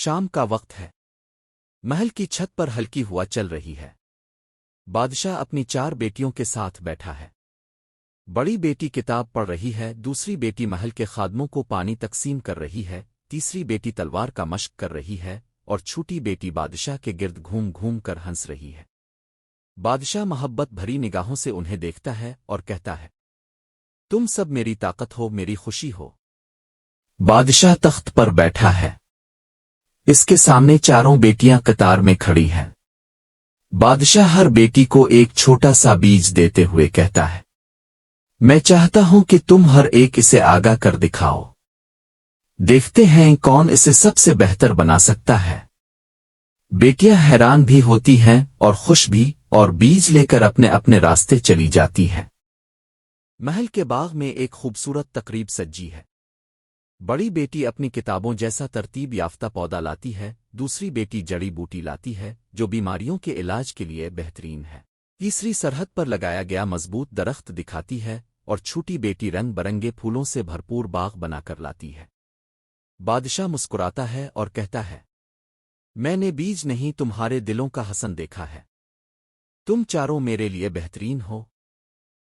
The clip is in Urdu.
شام کا وقت ہے۔ محل کی چھت پر ہلکی ہوا چل رہی ہے۔ بادشاہ اپنی 4 بیٹیوں کے ساتھ بیٹھا ہے۔ بڑی بیٹی کتاب پڑھ رہی ہے، دوسری بیٹی محل کے خادموں کو پانی تقسیم کر رہی ہے، تیسری بیٹی تلوار کا مشق کر رہی ہے اور چھوٹی بیٹی بادشاہ کے گرد گھوم گھوم کر ہنس رہی ہے۔ بادشاہ محبت بھری نگاہوں سے انہیں دیکھتا ہے اور کہتا ہے، تم سب میری طاقت ہو، میری خوشی ہو۔ بادشاہ تخت پر بیٹھا ہے۔ اس کے سامنے 4 بیٹیاں قطار میں کھڑی ہیں۔ بادشاہ ہر بیٹی کو ایک چھوٹا سا بیج دیتے ہوئے کہتا ہے، میں چاہتا ہوں کہ تم ہر ایک اسے آگا کر دکھاؤ۔ دیکھتے ہیں کون اسے سب سے بہتر بنا سکتا ہے۔ بیٹیاں حیران بھی ہوتی ہیں اور خوش بھی، اور بیج لے کر اپنے اپنے راستے چلی جاتی ہیں۔ محل کے باغ میں ایک خوبصورت تقریب سجی ہے۔ بڑی بیٹی اپنی کتابوں جیسا ترتیب یافتہ پودا لاتی ہے، دوسری بیٹی جڑی بوٹی لاتی ہے جو بیماریوں کے علاج کے لیے بہترین ہے، تیسری سرحد پر لگایا گیا مضبوط درخت دکھاتی ہے، اور چھوٹی بیٹی رنگ برنگے پھولوں سے بھرپور باغ بنا کر لاتی ہے۔ بادشاہ مسکراتا ہے اور کہتا ہے، میں نے بیج نہیں تمہارے دلوں کا حسن دیکھا ہے۔ تم چاروں میرے لیے بہترین ہو۔